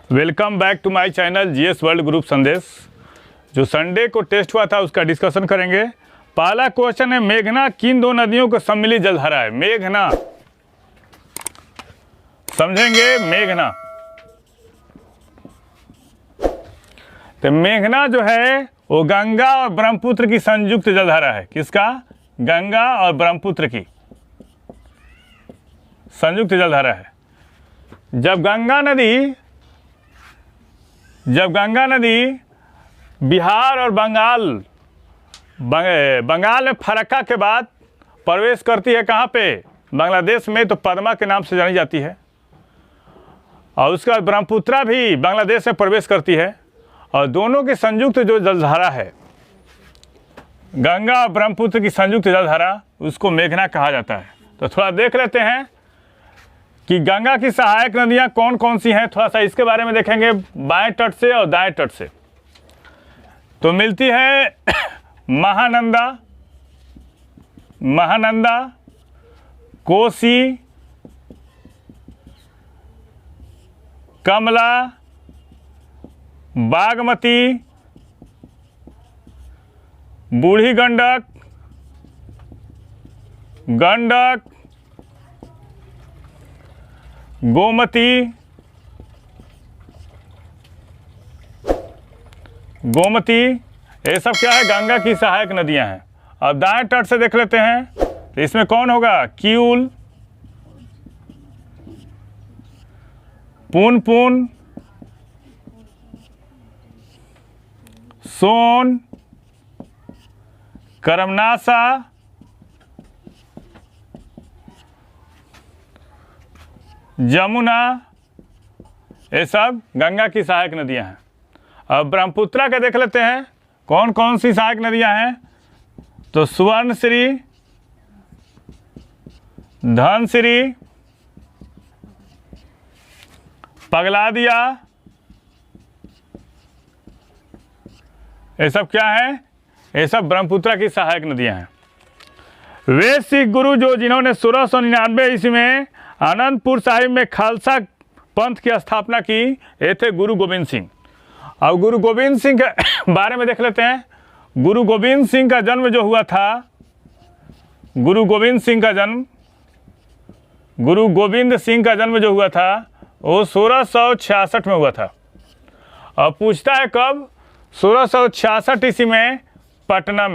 Welcome back to my channel GS world group संदेश। जो Sunday को टेस्ट हुआ था उसका डिस्कशन करेंगे। पहला क्वेश्चन है, मेघना किन दो नदियों को सम्मिलित जलधारा है? मेघना समझेंगे। मेघना तो मेघना जो है वो गंगा और ब्रह्मपुत्र की संयुक्त जलधारा है। किसका? गंगा और ब्रह्मपुत्र की संयुक्त जलधारा है। जब गंगा नदी बिहार और बंगाल में फरक्का के बाद प्रवेश करती है कहाँ पे? बांग्लादेश में, तो पद्मा के नाम से जानी जाती है। और उसके बाद ब्रह्मपुत्रा भी बांग्लादेश में प्रवेश करती है और दोनों की संयुक्त जो जलधारा है, गंगा और ब्रह्मपुत्र की संयुक्त जलधारा, उसको मेघना कहा जाता है। तो थोड़ा देख लेते हैं कि गंगा की सहायक नदियां कौन कौन सी हैं। थोड़ा सा इसके बारे में देखेंगे बाएं तट से और दाएं तट से। तो मिलती है महानंदा, कोसी, कमला, बागमती, बूढ़ी गंडक, गोमती, ये सब क्या है? गंगा की सहायक नदियां हैं। अब दाएं तट से देख लेते हैं, तो इसमें कौन होगा? किऊल, पुनपुन, सोन, करमनासा, जमुना, ये सब गंगा की सहायक नदियां हैं। अब ब्रह्मपुत्रा के देख लेते हैं कौन कौन सी सहायक नदियां हैं। तो सुवर्णश्री, धनश्री, पगलादिया, ये सब क्या है? ये सब ब्रह्मपुत्रा की सहायक नदियां हैं। वे सिख गुरु जो जिन्होंने 1699 ईस्वी में आनंदपुर साहिब में खालसा पंथ की स्थापना की, ये थे गुरु गोविंद सिंह। अब गुरु गोविंद सिंह के बारे में देख लेते हैं। गुरु गोविंद सिंह का जन्म जो हुआ था, गुरु गोविंद सिंह का जन्म जो हुआ था वो 1666 में हुआ था। अब पूछता है कब? 1666 ईस्वी में पटना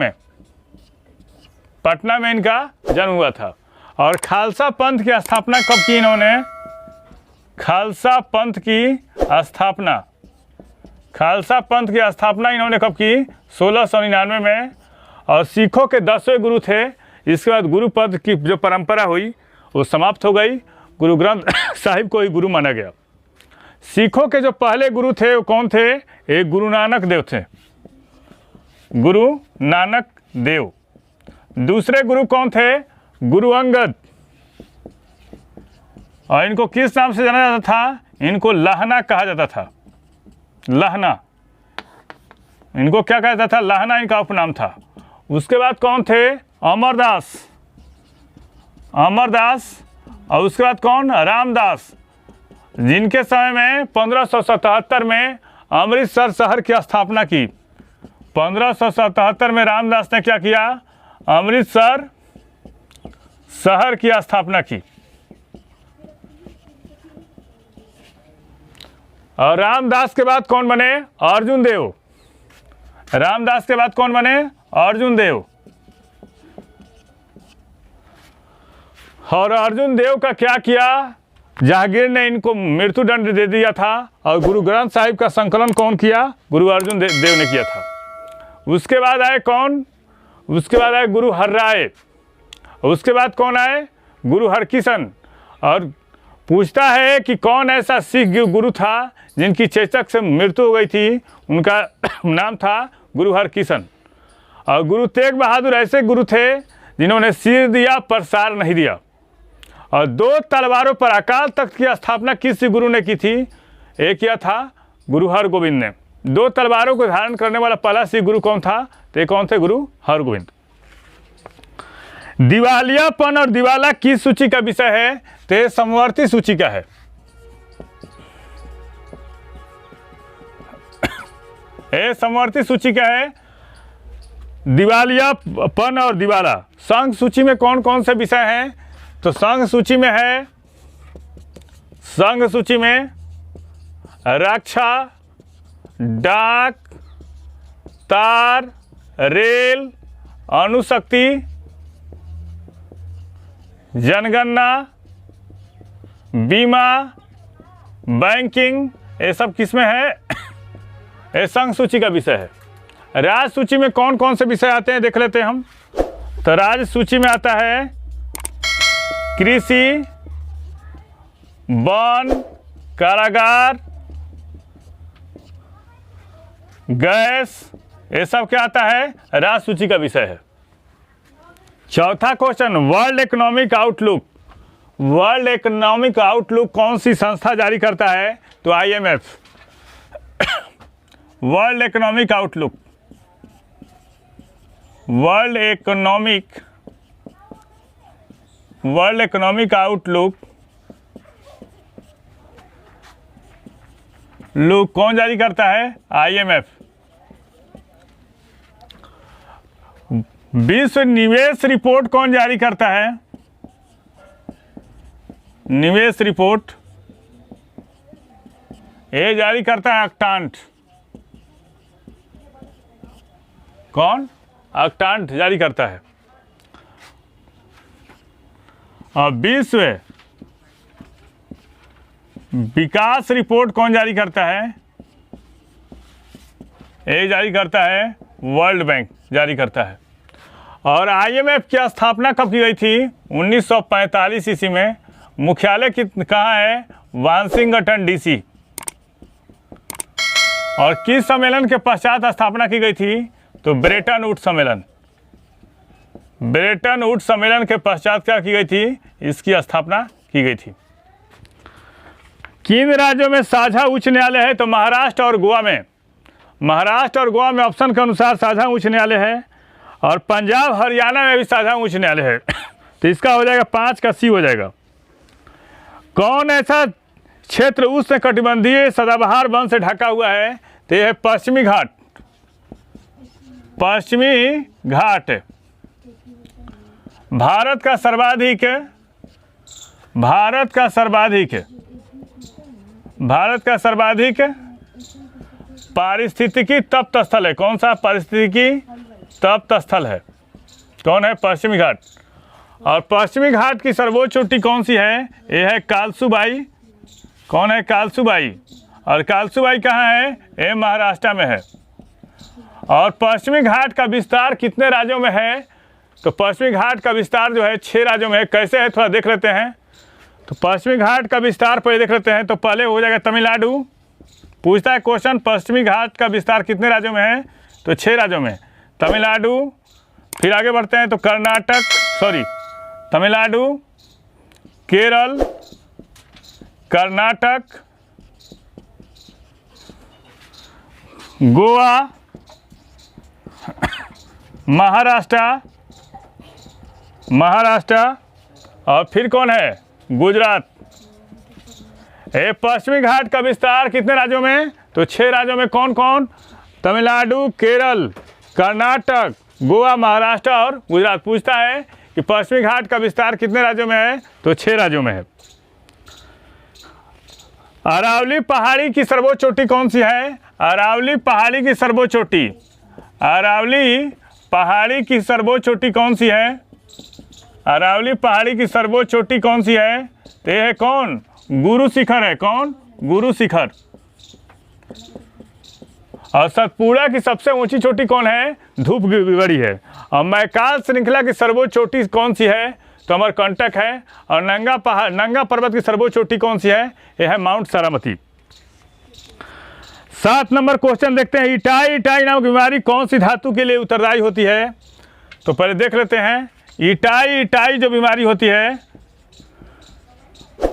में इनका जन्म हुआ था। और खालसा पंथ की स्थापना कब की इन्होंने? खालसा पंथ की स्थापना इन्होंने कब की? 1699 में। और सिखों के 10वें गुरु थे। इसके बाद गुरु पद की जो परंपरा हुई वो समाप्त हो गई। गुरु ग्रंथ साहिब को ही गुरु माना गया। सिखों के जो पहले गुरु थे वो कौन थे? एक गुरु नानक देव थे, गुरु नानक देव। दूसरे गुरु कौन थे? गुरु अंगद। और इनको किस नाम से जाना जाता था? इनको लहना कहा जाता था। लहना, इनको क्या कहा जाता था? लहना इनका उपनाम था। उसके बाद कौन थे? अमरदास। और उसके बाद कौन? रामदास, जिनके समय में 1577 में अमृतसर शहर की स्थापना की। 1577 में रामदास ने क्या किया? अमृतसर शहर की स्थापना की। और रामदास के बाद कौन बने? अर्जुन देव। रामदास के बाद कौन बने? अर्जुन देव। और अर्जुन देव का क्या किया? जहांगीर ने इनको मृत्युदंड दे दिया था। और गुरु ग्रंथ साहिब का संकलन कौन किया? गुरु अर्जुन देव ने किया था। उसके बाद आए कौन? उसके बाद आए गुरु हरराय। उसके बाद कौन आए? गुरु हरकिशन। और पूछता है कि कौन ऐसा सिख गुरु था जिनकी चेचक से मृत्यु हो गई थी? उनका नाम था गुरु हरकिशन। और गुरु तेग बहादुर ऐसे गुरु थे जिन्होंने सिर दिया पर सार नहीं दिया। और 2 तलवारों पर अकाल तख्त की स्थापना किस गुरु ने की थी? एक किया था गुरु हरगोविंद ने। 2 तलवारों को धारण करने वाला पहला सिख गुरु कौन था? तो कौन थे? गुरु हरगोविंद। दिवालियापन और दिवाला किस सूची का विषय है? तो समवर्ती सूची का है। ए समवर्ती सूची क्या है? दिवालियापन और दिवाला। संघ सूची में कौन कौन से विषय हैं? तो संघ सूची में है, संघ सूची में रक्षा, डाक, तार, रेल, अणुशक्ति, जनगणना, बीमा, बैंकिंग, ये सब किसमें है? ये संघ सूची का विषय है। राज्य सूची में कौन कौन से विषय आते हैं देख लेते हैं हम। तो राज्य सूची में आता है कृषि, वन, कारागार, गैस, ये सब क्या आता है? राज्य सूची का विषय है। चौथा question, world economic outlook. World economic outlook कौन सी संस्था जारी करता है? तो IMF। World economic outlook, world economic outlook कौन जारी करता है? IMF। विश्व निवेश रिपोर्ट कौन जारी करता है? निवेश रिपोर्ट ये जारी करता है ऑक्टांट। कौन? ऑक्टांट जारी करता है। और विश्व विकास रिपोर्ट कौन जारी करता है? ये जारी करता है वर्ल्ड बैंक जारी करता है। और IMF की स्थापना कब की गई थी? 1945 ईस्वी में। मुख्यालय कहाँ है? Washington DC। और किस सम्मेलन के पश्चात स्थापना की गई थी? तो ब्रेटन वुड्स सम्मेलन। ब्रेटन वुड्स सम्मेलन के पश्चात क्या की गई थी? इसकी स्थापना की गई थी। किन राज्यों में साझा उच्च न्यायालय है? तो महाराष्ट्र और गोवा में। महाराष्ट्र और गोवा में ऑप्शन के अनुसार साझा उच्च न्यायालय है। और पंजाब हरियाणा में भी साझा उच्च न्यायालय है। तो इसका हो जाएगा 5 का C हो जाएगा। कौन ऐसा क्षेत्र उष्ण कटिबंधीय सदाबहार वन से ढका हुआ है? तो यह है पश्चिमी घाट। पश्चिमी घाट भारत का सर्वाधिक पारिस्थितिकी तप्त स्थल है। कौन सा पारिस्थितिकी तप्त स्थल है? कौन है? पश्चिमी घाट। और पश्चिमी घाट की सर्वोच्च चोटी कौन सी है? यह है कालसुबाई। कौन है? कालसुबाई। और कालसुबाई कहाँ है? ये महाराष्ट्र में है। और पश्चिमी घाट का विस्तार कितने राज्यों में है? तो पश्चिमी घाट का विस्तार जो है 6 राज्यों में है। कैसे है थोड़ा देख लेते हैं। तो पश्चिमी घाट का विस्तार पहले देख लेते हैं। तो पहले हो जाएगा तमिलनाडु। पूछता है क्वेश्चन पश्चिमी घाट का विस्तार कितने राज्यों में है? तो 6 राज्यों में। तमिलनाडु, फिर आगे बढ़ते हैं तो तमिलनाडु, केरल, कर्नाटक, गोवा, महाराष्ट्र और फिर कौन है? गुजरात। ये पश्चिमी घाट का विस्तार कितने राज्यों में? तो 6 राज्यों में। कौन कौन? तमिलनाडु, केरल, कर्नाटक, गोवा, महाराष्ट्र और गुजरात। पूछता है कि पश्चिमी घाट का विस्तार कितने राज्यों में है? तो 6 राज्यों में है। अरावली पहाड़ी की सर्वोच्च चोटी कौन सी है? अरावली पहाड़ी की सर्वोच्च चोटी। अरावली पहाड़ी की सर्वोच्च चोटी कौन सी है? अरावली पहाड़ी की सर्वोच्च चोटी कौन सी है? तो ये है कौन? गुरु शिखर है। कौन? गुरु शिखर। और सतपुड़ा की सबसे ऊंची चोटी कौन है? धूपगढ़ी है। और मैकाल श्रृंखला की सर्वोच्च चोटी कौन सी है? तो अमरकंटक है। और नंगा पर्वत की सर्वोच्च चोटी कौन सी है? यह है माउंट सारामती। 7 नंबर क्वेश्चन देखते हैं। इटाई नामक बीमारी कौन सी धातु के लिए उत्तरदायी होती है? तो पहले देख लेते हैं। इटाई जो बीमारी होती है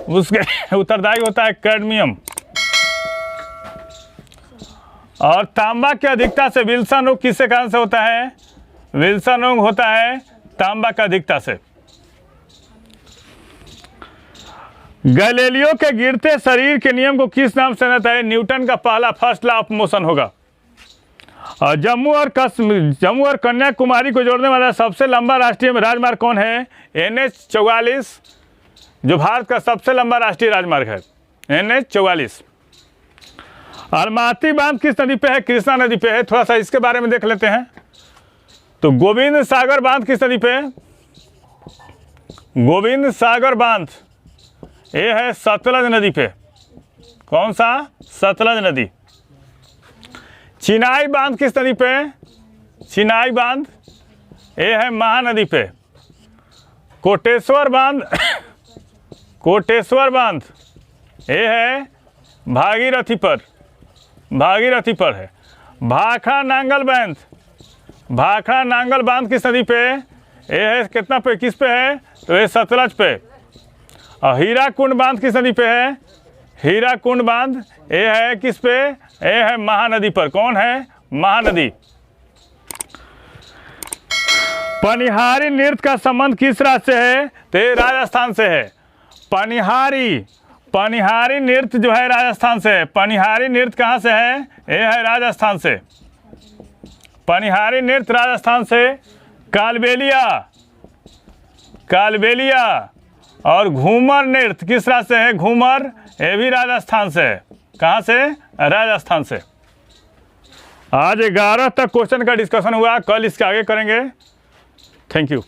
उसके उत्तरदायी होता है कैडमियम। और तांबा की अधिकता से विल्सन रोग किसके कारण से होता है? विल्सन रोग होता है तांबा की अधिकता से। गैलीलियो के गिरते शरीर के नियम को किस नाम से जानता है? न्यूटन का पहला फर्स्ट लॉ ऑफ मोशन होगा। और जम्मू और कन्याकुमारी को जोड़ने वाला सबसे लंबा राष्ट्रीय राजमार्ग कौन है? NH-44, जो भारत का सबसे लंबा राष्ट्रीय राजमार्ग है, NH-44। अलमाती बांध किस नदी पे है? कृष्णा नदी पे है। थोड़ा सा इसके बारे में देख लेते हैं। तो गोविंद सागर बांध किस नदी पे है? गोविंद सागर बांध ये है सतलज नदी पे। कौन सा? सतलज नदी। चिनाई बांध किस नदी पे? चिनाई बांध ये है महानदी पे। कोटेश्वर बांध कोटेश्वर बांध ये है भागीरथी पर, भागीरथी पर है। भाखड़ा नांगल बांध, भाखड़ा नांगल बांध किस नदी पे? ये है कितना पे, किस पे है? तो ये सतलज पे। और हीराकुंड बांध किस नदी पे है? हीराकुंड बांध ये है किस पे? ये है महानदी पर। कौन है? महानदी। पनिहारी नृत्य का संबंध किस राज्य से है? तो ये राजस्थान से है। पनिहारी नृत्य जो है राजस्थान से है। पनिहारी नृत्य कहाँ से है? ये है राजस्थान से। पनिहारी नृत्य राजस्थान से। कालबेलिया और घूमर नृत्य किस राज्य से है? घूमर ये भी राजस्थान से है। कहाँ से? राजस्थान से। आज 11 तक क्वेश्चन का डिस्कशन हुआ, कल इसके आगे करेंगे। Thank you.